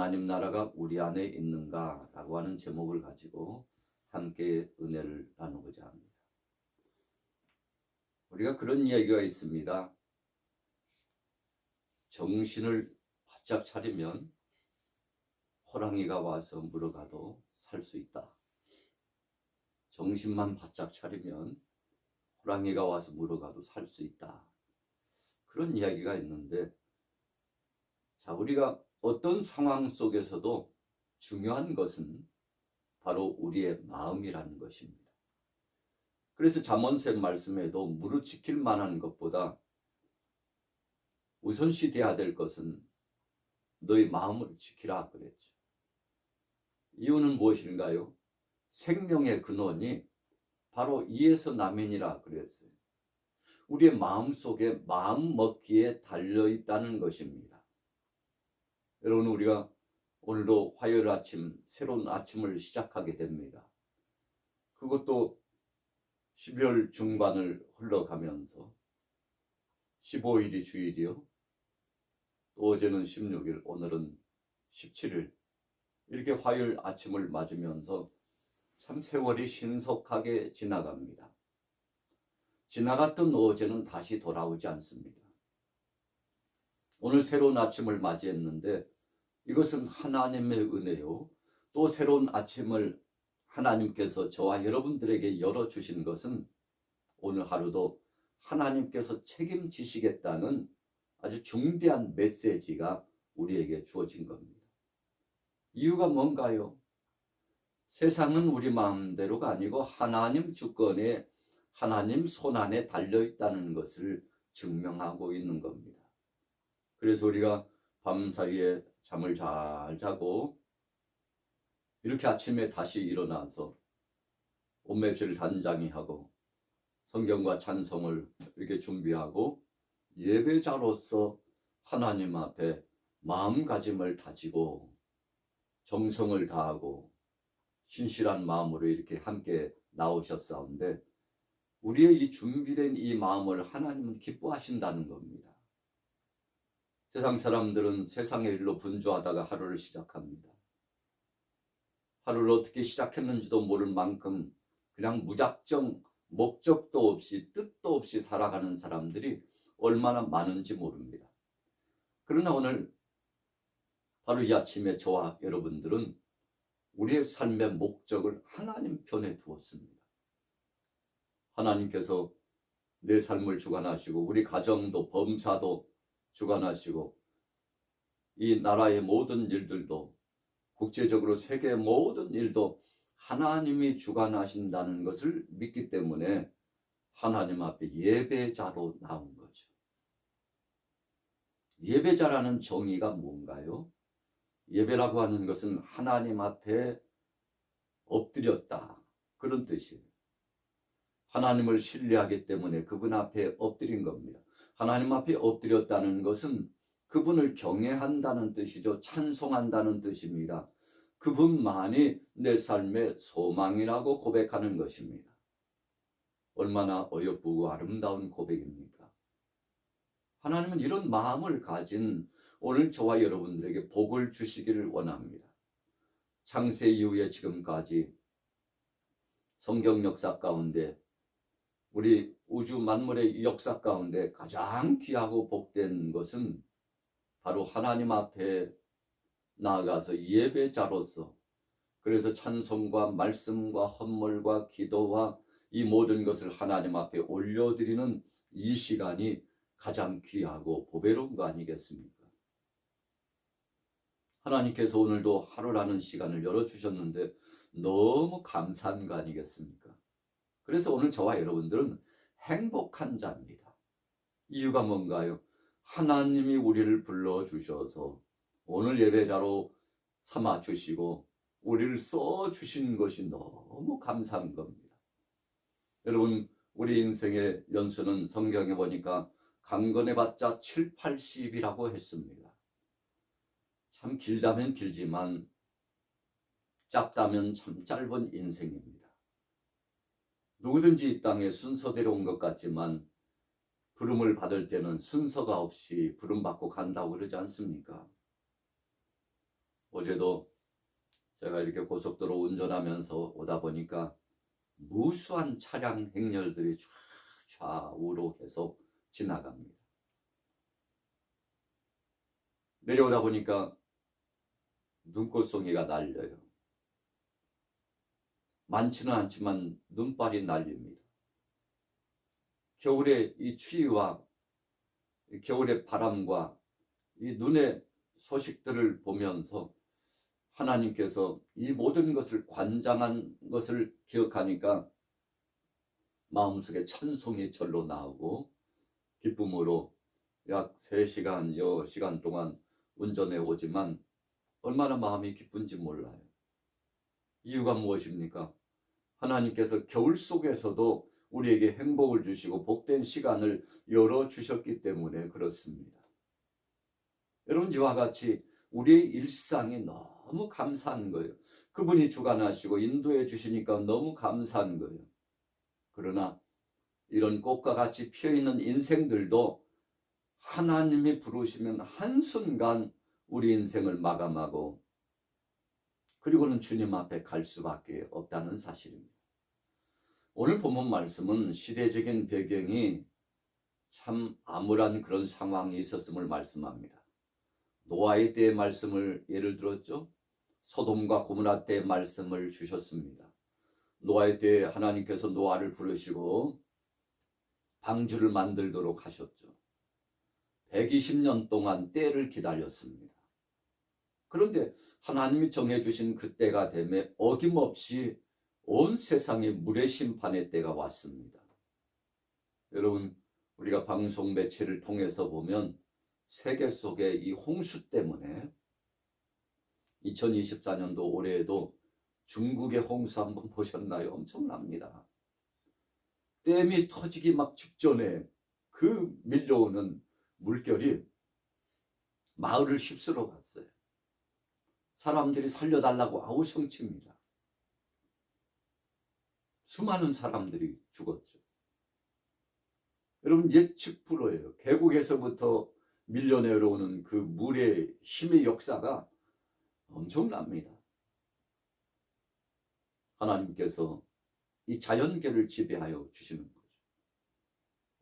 하나님 나라가 우리 안에 있는가라고 하는 제목을 가지고 함께 은혜를 나누고자 합니다. 우리가 그런 이야기가 있습니다. 정신을 바짝 차리면 호랑이가 와서 물어가도 살 수 있다. 정신만 바짝 차리면 호랑이가 와서 물어가도 살 수 있다. 그런 이야기가 있는데, 자, 우리가 어떤 상황 속에서도 중요한 것은 바로 우리의 마음이라는 것입니다. 그래서 잠언생 말씀에도 무릇 지킬 만한 것보다 우선시 돼야 될 것은 너의 마음을 지키라 그랬죠. 이유는 무엇인가요? 생명의 근원이 바로 이에서 나면이라 그랬어요. 우리의 마음 속에 마음 먹기에 달려있다는 것입니다. 여러분, 우리가 오늘도 화요일 아침 새로운 아침을 시작하게 됩니다. 그것도 12월 중반을 흘러가면서 15일이 주일이요. 또 어제는 16일, 오늘은 17일. 이렇게 화요일 아침을 맞으면서 참 세월이 신속하게 지나갑니다. 지나갔던 어제는 다시 돌아오지 않습니다. 오늘 새로운 아침을 맞이했는데 이것은 하나님의 은혜요. 또 새로운 아침을 하나님께서 저와 여러분들에게 열어주신 것은 오늘 하루도 하나님께서 책임지시겠다는 아주 중대한 메시지가 우리에게 주어진 겁니다. 이유가 뭔가요? 세상은 우리 마음대로가 아니고 하나님 주권에, 하나님 손안에 달려있다는 것을 증명하고 있는 겁니다. 그래서 우리가 밤사이에 잠을 잘 자고 이렇게 아침에 다시 일어나서 옷맵시를 단장히 하고 성경과 찬송을 이렇게 준비하고 예배자로서 하나님 앞에 마음가짐을 다지고 정성을 다하고 신실한 마음으로 이렇게 함께 나오셨사온데, 우리의 이 준비된 이 마음을 하나님은 기뻐하신다는 겁니다. 세상 사람들은 세상의 일로 분주하다가 하루를 시작합니다. 하루를 어떻게 시작했는지도 모를 만큼 그냥 무작정 목적도 없이 뜻도 없이 살아가는 사람들이 얼마나 많은지 모릅니다. 그러나 오늘 바로 이 아침에 저와 여러분들은 우리의 삶의 목적을 하나님 편에 두었습니다. 하나님께서 내 삶을 주관하시고 우리 가정도 범사도 주관하시고 이 나라의 모든 일들도 국제적으로 세계의 모든 일도 하나님이 주관하신다는 것을 믿기 때문에 하나님 앞에 예배자로 나온 거죠. 예배자라는 정의가 뭔가요? 예배라고 하는 것은 하나님 앞에 엎드렸다, 그런 뜻이에요. 하나님을 신뢰하기 때문에 그분 앞에 엎드린 겁니다. 하나님 앞에 엎드렸다는 것은 그분을 경외한다는 뜻이죠. 찬송한다는 뜻입니다. 그분만이 내 삶의 소망이라고 고백하는 것입니다. 얼마나 어여쁘고 아름다운 고백입니까? 하나님은 이런 마음을 가진 오늘 저와 여러분들에게 복을 주시기를 원합니다. 창세 이후에 지금까지 성경 역사 가운데, 우리 우주 만물의 역사 가운데 가장 귀하고 복된 것은 바로 하나님 앞에 나아가서 예배자로서, 그래서 찬송과 말씀과 헌물과 기도와 이 모든 것을 하나님 앞에 올려드리는 이 시간이 가장 귀하고 보배로운 거 아니겠습니까? 하나님께서 오늘도 하루라는 시간을 열어주셨는데 너무 감사한 거 아니겠습니까? 그래서 오늘 저와 여러분들은 행복한 자입니다. 이유가 뭔가요? 하나님이 우리를 불러주셔서 오늘 예배자로 삼아주시고 우리를 써주신 것이 너무 감사한 겁니다. 여러분, 우리 인생의 연수는 성경에 보니까 강건해봤자 7, 80이라고 했습니다. 참 길다면 길지만 짧다면 참 짧은 인생입니다. 누구든지 이 땅에 순서대로 온 것 같지만 부름을 받을 때는 순서가 없이 부름받고 간다고 그러지 않습니까? 어제도 제가 이렇게 고속도로 운전하면서 오다 보니까 무수한 차량 행렬들이 좌우로 계속 지나갑니다. 내려오다 보니까 눈꽃송이가 날려요. 많지는 않지만 눈발이 날립니다. 겨울의 이 추위와 겨울의 바람과 이 눈의 소식들을 보면서 하나님께서 이 모든 것을 관장한 것을 기억하니까 마음속에 찬송이 절로 나오고 기쁨으로 약 3시간여 시간 동안 운전해 오지만 얼마나 마음이 기쁜지 몰라요. 이유가 무엇입니까? 하나님께서 겨울 속에서도 우리에게 행복을 주시고 복된 시간을 열어주셨기 때문에 그렇습니다. 여러분, 이와 같이 우리의 일상이 너무 감사한 거예요. 그분이 주관하시고 인도해 주시니까 너무 감사한 거예요. 그러나 이런 꽃과 같이 피어있는 인생들도 하나님이 부르시면 한순간 우리 인생을 마감하고 그리고는 주님 앞에 갈 수밖에 없다는 사실입니다. 오늘 본문 말씀은 시대적인 배경이 참 암울한 그런 상황이 있었음을 말씀합니다. 노아의 때의 말씀을 예를 들었죠. 소돔과 고모라 때의 말씀을 주셨습니다. 노아의 때에 하나님께서 노아를 부르시고 방주를 만들도록 하셨죠. 120년 동안 때를 기다렸습니다. 그런데 하나님이 정해주신 그 때가 되매 어김없이 온 세상에 물의 심판의 때가 왔습니다. 여러분, 우리가 방송 매체를 통해서 보면 세계 속에 이 홍수 때문에 2024년도 올해에도 중국의 홍수 한번 보셨나요? 엄청납니다. 댐이 터지기 막 직전에 그 밀려오는 물결이 마을을 휩쓸어 갔어요. 사람들이 살려달라고 아우성칩니다. 수많은 사람들이 죽었죠. 여러분, 예측 불허예요. 계곡에서부터 밀려 내려오는 그 물의 힘의 역사가 엄청납니다. 하나님께서 이 자연계를 지배하여 주시는 거죠.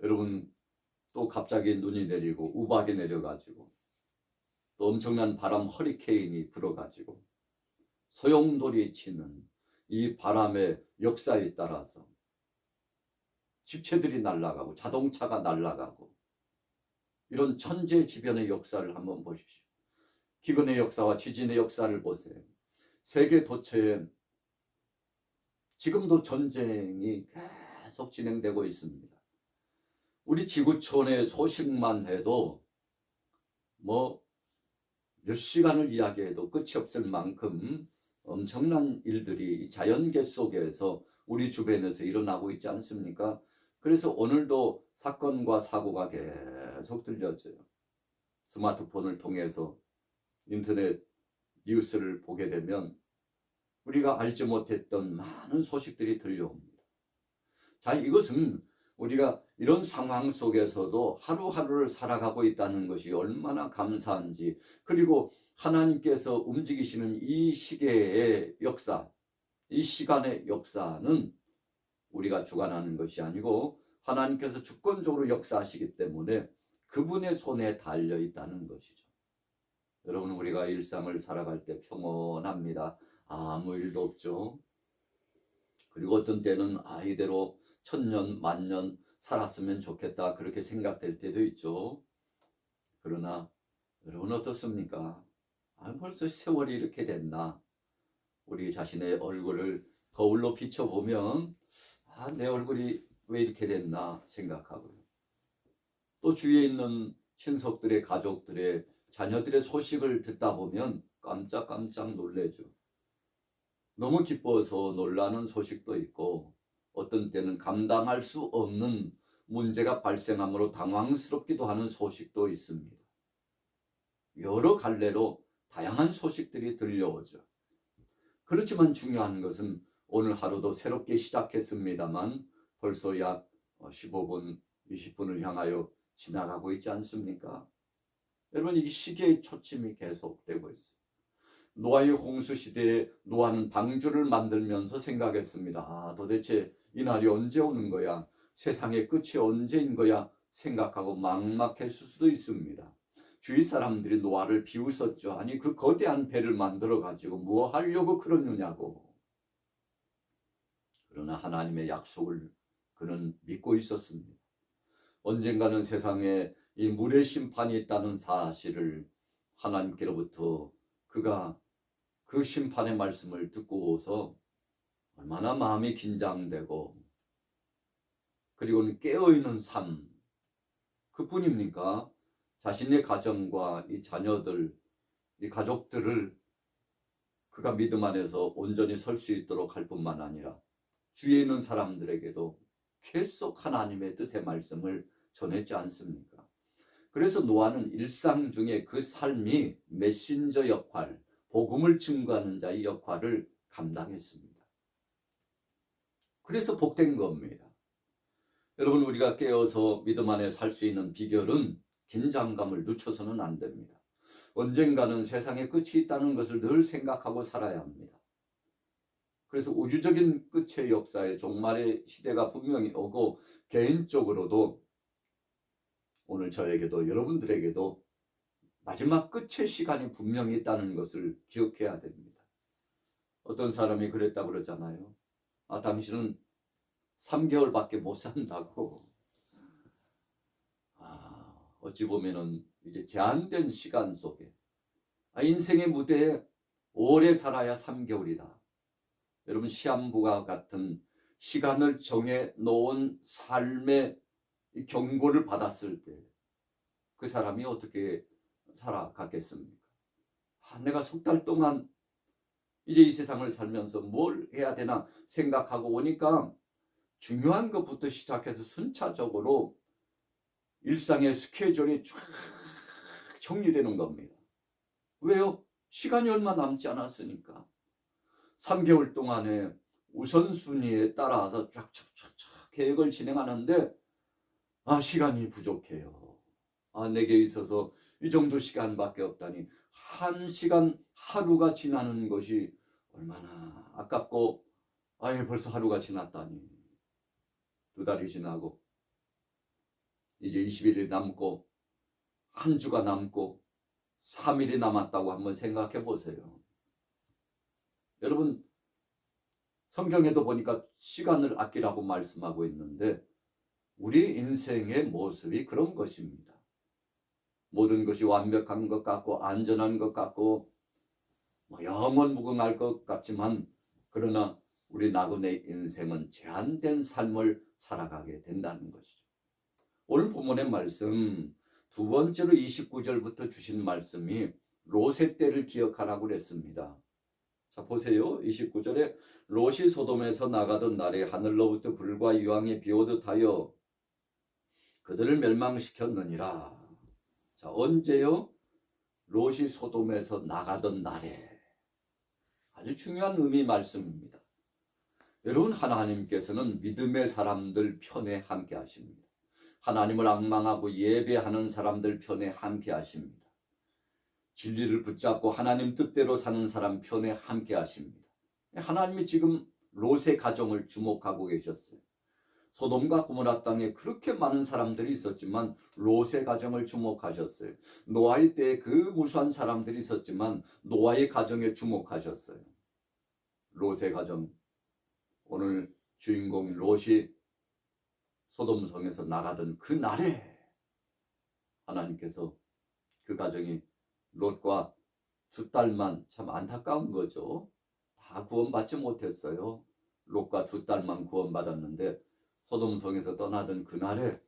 여러분, 또 갑자기 눈이 내리고 우박이 내려가지고 또 엄청난 바람 허리케인이 불어가지고 소용돌이 치는 이 바람의 역사에 따라서 집체들이 날아가고 자동차가 날아가고 이런 천재지변의 역사를 한번 보십시오. 기근의 역사와 지진의 역사를 보세요. 세계 도처에 지금도 전쟁이 계속 진행되고 있습니다. 우리 지구촌의 소식만 해도 몇 시간을 이야기해도 끝이 없을 만큼 엄청난 일들이 자연계 속에서 우리 주변에서 일어나고 있지 않습니까? 그래서 오늘도 사건과 사고가 계속 들려져요. 스마트폰을 통해서 인터넷 뉴스를 보게 되면 우리가 알지 못했던 많은 소식들이 들려옵니다. 자, 이것은 우리가 이런 상황 속에서도 하루하루를 살아가고 있다는 것이 얼마나 감사한지, 그리고 하나님께서 움직이시는 이 시계의 역사, 이 시간의 역사는 우리가 주관하는 것이 아니고 하나님께서 주권적으로 역사하시기 때문에 그분의 손에 달려 있다는 것이죠. 여러분, 우리가 일상을 살아갈 때 평온합니다. 아무 일도 없죠. 그리고 어떤 때는 이대로 1000년, 10,000년 살았으면 좋겠다 그렇게 생각될 때도 있죠. 그러나 여러분 어떻습니까? 벌써 세월이 이렇게 됐나? 우리 자신의 얼굴을 거울로 비춰보면 내 얼굴이 왜 이렇게 됐나 생각하고요. 또 주위에 있는 친속들의, 가족들의, 자녀들의 소식을 듣다 보면 깜짝깜짝 놀래죠. 너무 기뻐서 놀라는 소식도 있고 어떤 때는 감당할 수 없는 문제가 발생함으로 당황스럽기도 하는 소식도 있습니다. 여러 갈래로 다양한 소식들이 들려오죠. 그렇지만 중요한 것은 오늘 하루도 새롭게 시작했습니다만 벌써 약 15분, 20분을 향하여 지나가고 있지 않습니까? 여러분, 이 시계의 초침이 계속되고 있어요. 노아의 홍수 시대에 노아는 방주를 만들면서 생각했습니다. 아, 도대체 이 날이 언제 오는 거야? 세상의 끝이 언제인 거야? 생각하고 막막했을 수도 있습니다. 주위 사람들이 노아를 비웃었죠. 아니, 그 거대한 배를 만들어 가지고 뭐 하려고 그러느냐고. 그러나 하나님의 약속을 그는 믿고 있었습니다. 언젠가는 세상에 이 물의 심판이 있다는 사실을 하나님께로부터 그가 그 심판의 말씀을 듣고서 얼마나 마음이 긴장되고 그리고는 깨어있는 삶, 그뿐입니까? 자신의 가정과 이 자녀들, 이 가족들을 그가 믿음 안에서 온전히 설 수 있도록 할 뿐만 아니라 주위에 있는 사람들에게도 계속 하나님의 뜻의 말씀을 전했지 않습니까? 그래서 노아는 일상 중에 그 삶이 메신저 역할, 복음을 증거하는 자의 역할을 감당했습니다. 그래서 복된 겁니다. 여러분, 우리가 깨어서 믿음 안에 살 수 있는 비결은 긴장감을 늦춰서는 안 됩니다. 언젠가는 세상에 끝이 있다는 것을 늘 생각하고 살아야 합니다. 그래서 우주적인 끝의 역사에 종말의 시대가 분명히 오고 개인적으로도 오늘 저에게도 여러분들에게도 마지막 끝의 시간이 분명히 있다는 것을 기억해야 됩니다. 어떤 사람이 그랬다고 그러잖아요. 아, 당신은 3개월밖에 못 산다고. 어찌 보면은 이제 제한된 시간 속에 인생의 무대에 오래 살아야 3개월이다. 여러분, 시한부가 같은 시간을 정해 놓은 삶의 경고를 받았을 때 그 사람이 어떻게 살아갔겠습니까? 내가 석 달 동안 이제 이 세상을 살면서 뭘 해야 되나 생각하고 오니까 중요한 것부터 시작해서 순차적으로 일상의 스케줄이 쫙 정리되는 겁니다. 왜요? 시간이 얼마 남지 않았으니까. 3개월 동안에 우선순위에 따라서 쫙쫙쫙쫙 계획을 진행하는데 시간이 부족해요. 내게 있어서 이 정도 시간밖에 없다니. 1시간 하루가 지나는 것이 얼마나 아깝고 벌써 하루가 지났다니. 2달이 지나고 이제 20일이 남고 한 주가 남고 3일이 남았다고 한번 생각해 보세요. 여러분, 성경에도 보니까 시간을 아끼라고 말씀하고 있는데 우리 인생의 모습이 그런 것입니다. 모든 것이 완벽한 것 같고 안전한 것 같고 영원 무궁할 것 같지만 그러나 우리 나그네의 인생은 제한된 삶을 살아가게 된다는 것이죠. 오늘 본문의 말씀 두 번째로 29절부터 주신 말씀이 롯의 때를 기억하라고 그랬습니다. 자, 보세요. 29절에 롯이 소돔에서 나가던 날에 하늘로부터 불과 유황이 비오듯 하여 그들을 멸망시켰느니라. 자, 언제요? 롯이 소돔에서 나가던 날에. 아주 중요한 의미 말씀입니다. 여러분, 하나님께서는 믿음의 사람들 편에 함께 하십니다. 하나님을 앙망하고 예배하는 사람들 편에 함께 하십니다. 진리를 붙잡고 하나님 뜻대로 사는 사람 편에 함께 하십니다. 하나님이 지금 롯의 가정을 주목하고 계셨어요. 소돔과 고모라 땅에 그렇게 많은 사람들이 있었지만 롯의 가정을 주목하셨어요. 노아의 때에 그 무수한 사람들이 있었지만 노아의 가정에 주목하셨어요. 롯의 가정, 오늘 주인공 롯이 소돔성에서 나가던 그 날에 하나님께서 그 가정이 롯과 2딸만, 참 안타까운 거죠. 다 구원받지 못했어요. 롯과 2딸만 구원받았는데 소돔성에서 떠나던 그날에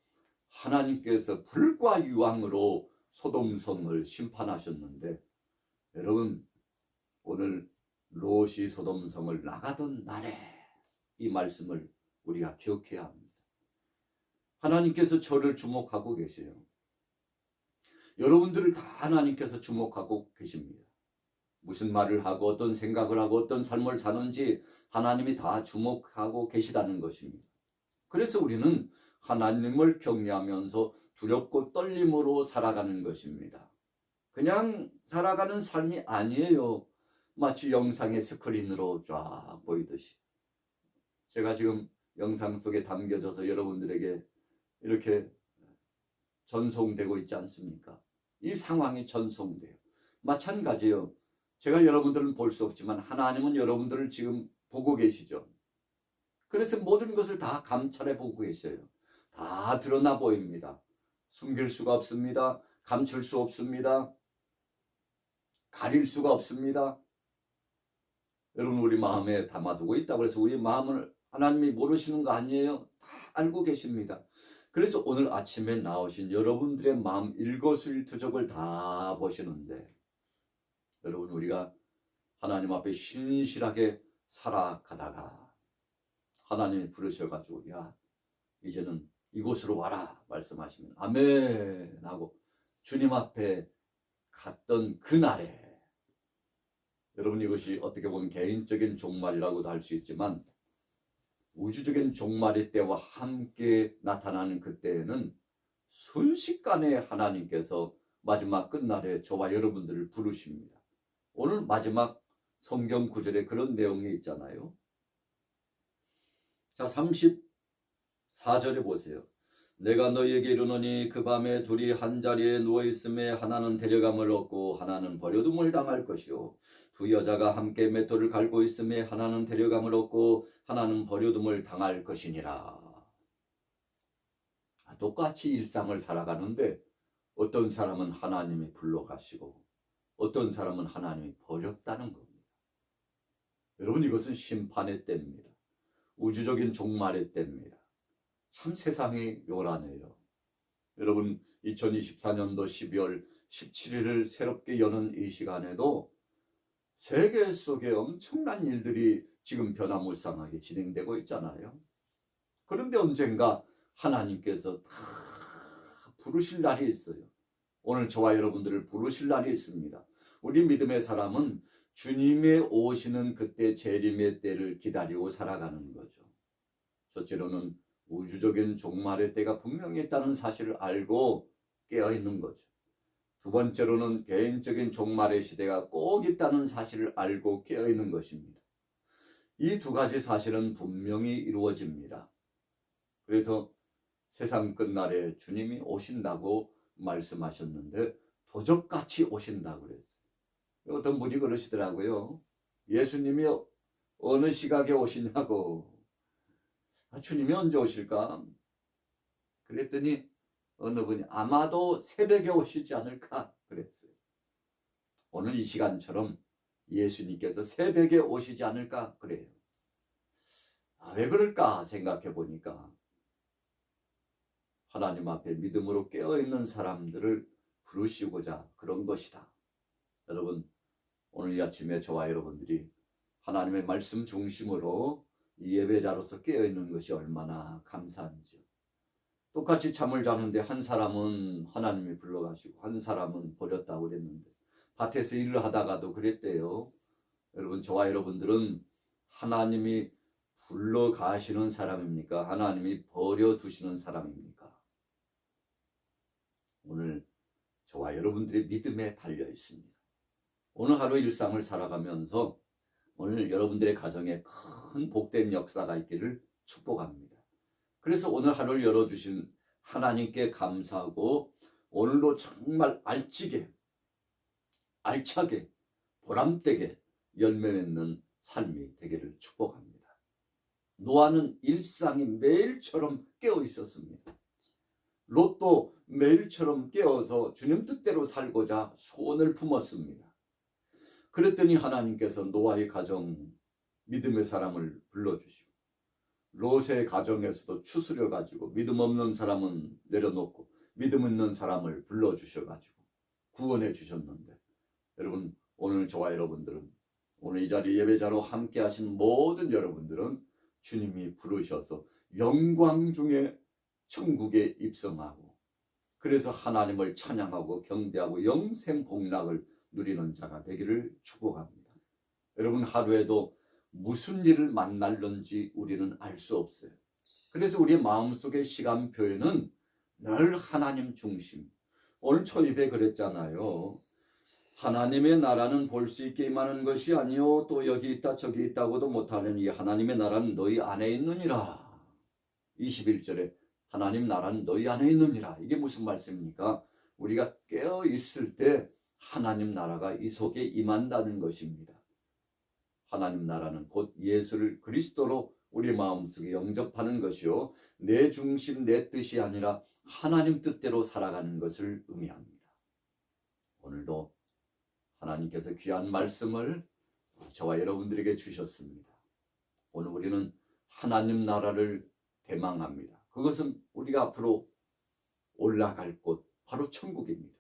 하나님께서 불과 유황으로 소돔성을 심판하셨는데 여러분, 오늘 롯이 소돔성을 나가던 날에 이 말씀을 우리가 기억해야 합니다. 하나님께서 저를 주목하고 계세요. 여러분들을 다 하나님께서 주목하고 계십니다. 무슨 말을 하고 어떤 생각을 하고 어떤 삶을 사는지 하나님이 다 주목하고 계시다는 것입니다. 그래서 우리는 하나님을 경외하면서 두렵고 떨림으로 살아가는 것입니다. 그냥 살아가는 삶이 아니에요. 마치 영상의 스크린으로 쫙 보이듯이 제가 지금 영상 속에 담겨져서 여러분들에게 이렇게 전송되고 있지 않습니까? 이 상황이 전송돼요. 마찬가지예요. 제가 여러분들은 볼 수 없지만 하나님은 여러분들을 지금 보고 계시죠. 그래서 모든 것을 다 감찰해 보고 계셔요. 다 드러나 보입니다. 숨길 수가 없습니다. 감출 수 없습니다. 가릴 수가 없습니다. 여러분 우리 마음에 담아두고 있다고 해서 우리 마음을 하나님이 모르시는 거 아니에요? 다 알고 계십니다. 그래서 오늘 아침에 나오신 여러분들의 마음 일거수일투족을 다 보시는데 여러분 우리가 하나님 앞에 신실하게 살아가다가 하나님이 부르셔가지고 야 이제는 이곳으로 와라 말씀하시면 아멘 하고 주님 앞에 갔던 그날에 여러분 이것이 어떻게 보면 개인적인 종말이라고도 할 수 있지만 우주적인 종말의 때와 함께 나타나는 그때에는 순식간에 하나님께서 마지막 끝날에 저와 여러분들을 부르십니다. 오늘 마지막 성경 구절에 그런 내용이 있잖아요. 자 34절에 보세요. 내가 너희에게 이르노니 그 밤에 둘이 한 자리에 누워있음에 하나는 데려감을 얻고 하나는 버려둠을 당할 것이요 두 여자가 함께 맷돌을 갈고 있음에 하나는 데려감을 얻고 하나는 버려둠을 당할 것이니라. 똑같이 일상을 살아가는데 어떤 사람은 하나님이 불러가시고 어떤 사람은 하나님이 버렸다는 겁니다. 여러분 이것은 심판의 때입니다. 우주적인 종말의 때입니다. 참 세상이 요란해요. 여러분 2024년도 12월 17일을 새롭게 여는 이 시간에도 세계 속에 엄청난 일들이 지금 변화무쌍하게 진행되고 있잖아요. 그런데 언젠가 하나님께서 다 부르실 날이 있어요. 오늘 저와 여러분들을 부르실 날이 있습니다. 우리 믿음의 사람은 주님의 오시는 그때 재림의 때를 기다리고 살아가는 거죠. 첫째로는 우주적인 종말의 때가 분명히 있다는 사실을 알고 깨어있는 거죠. 두 번째로는 개인적인 종말의 시대가 꼭 있다는 사실을 알고 깨어있는 것입니다. 이 두 가지 사실은 분명히 이루어집니다. 그래서 세상 끝날에 주님이 오신다고 말씀하셨는데 도적같이 오신다고 그랬어요. 어떤 분이 그러시더라고요. 예수님이 어느 시각에 오시냐고. 주님이 언제 오실까? 그랬더니 어느 분이 아마도 새벽에 오시지 않을까 그랬어요. 오늘 이 시간처럼 예수님께서 새벽에 오시지 않을까 그래요. 왜 그럴까 생각해 보니까 하나님 앞에 믿음으로 깨어있는 사람들을 부르시고자 그런 것이다. 여러분 오늘 이 아침에 저와 여러분들이 하나님의 말씀 중심으로 예배자로서 깨어있는 것이 얼마나 감사한지요. 똑같이 잠을 자는데 한 사람은 하나님이 불러가시고 한 사람은 버렸다고 그랬는데 밭에서 일을 하다가도 그랬대요. 여러분 저와 여러분들은 하나님이 불러가시는 사람입니까? 하나님이 버려두시는 사람입니까? 오늘 저와 여러분들의 믿음에 달려 있습니다. 오늘 하루 일상을 살아가면서 오늘 여러분들의 가정에 큰 복된 역사가 있기를 축복합니다. 그래서 오늘 하루를 열어주신 하나님께 감사하고 오늘도 정말 알차게 보람되게 열매 맺는 삶이 되기를 축복합니다. 노아는 일상이 매일처럼 깨어 있었습니다. 롯도 매일처럼 깨어서 주님 뜻대로 살고자 소원을 품었습니다. 그랬더니 하나님께서 노아의 가정 믿음의 사람을 불러주시고 롯의 가정에서도 추스려가지고 믿음 없는 사람은 내려놓고 믿음 있는 사람을 불러주셔가지고 구원해 주셨는데 여러분 오늘 저와 여러분들은 오늘 이 자리 예배자로 함께 하신 모든 여러분들은 주님이 부르셔서 영광 중에 천국에 입성하고 그래서 하나님을 찬양하고 경배하고 영생 복락을 누리는 자가 되기를 축복합니다. 여러분 하루에도 무슨 일을 만날는지 우리는 알 수 없어요. 그래서 우리의 마음속의 시간표에는 늘 하나님 중심. 오늘 초입에 그랬잖아요. 하나님의 나라는 볼 수 있게 임하는 것이 아니요 또 여기 있다 저기 있다고도 못하는 이 하나님의 나라는 너희 안에 있느니라. 21절에 하나님 나라는 너희 안에 있느니라. 이게 무슨 말씀입니까? 우리가 깨어 있을 때 하나님 나라가 이 속에 임한다는 것입니다. 하나님 나라는 곧 예수를 그리스도로 우리 마음속에 영접하는 것이요 내 중심 내 뜻이 아니라 하나님 뜻대로 살아가는 것을 의미합니다. 오늘도 하나님께서 귀한 말씀을 저와 여러분들에게 주셨습니다. 오늘 우리는 하나님 나라를 대망합니다. 그것은 우리가 앞으로 올라갈 곳 바로 천국입니다.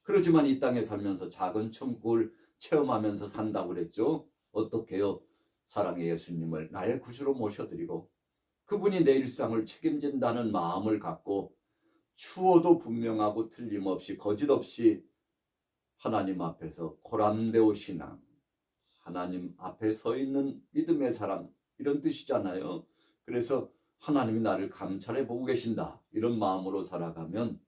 그렇지만 이 땅에 살면서 작은 천국을 체험하면서 산다고 그랬죠. 어떻게요? 사랑의 예수님을 나의 구주로 모셔드리고 그분이 내 일상을 책임진다는 마음을 갖고 추워도 분명하고 틀림없이 거짓없이 하나님 앞에서 고람되오 신앙, 하나님 앞에 서 있는 믿음의 사람 이런 뜻이잖아요. 그래서 하나님이 나를 감찰해 보고 계신다 이런 마음으로 살아가면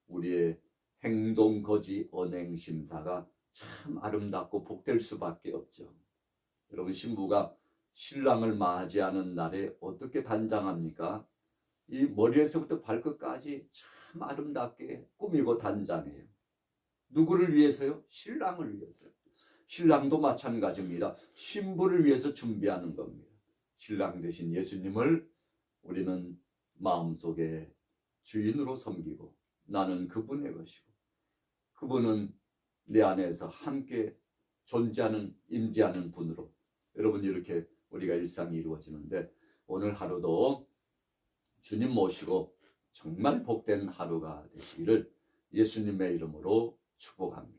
우리의 행동, 거지, 언행, 심사가 참 아름답고 복될 수밖에 없죠. 여러분 신부가 신랑을 맞이하는 날에 어떻게 단장합니까? 이 머리에서부터 발끝까지 참 아름답게 꾸미고 단장해요. 누구를 위해서요? 신랑을 위해서요. 신랑도 마찬가지입니다. 신부를 위해서 준비하는 겁니다. 신랑 대신 예수님을 우리는 마음속에 주인으로 섬기고 나는 그분의 것이고 그분은 내 안에서 함께 존재하는 임재하는 분으로 여러분 이렇게 우리가 일상이 이루어지는데 오늘 하루도 주님 모시고 정말 복된 하루가 되시기를 예수님의 이름으로 축복합니다.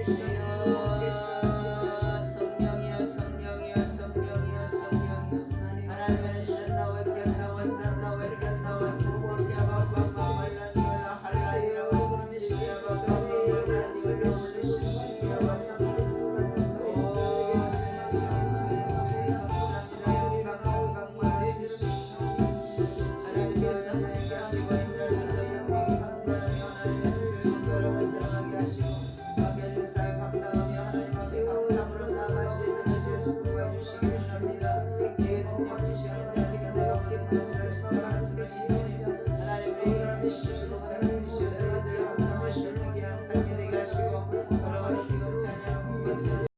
성령이여 성령이여 성령이여 성령이여 하나님의 신나 왔겠나 왔었나 왔겠나 왔었어 야바바바 말라니라 할라니라 왔었어 야바바바 말라니라 왔었어 야바바바 주시기 바랍니다.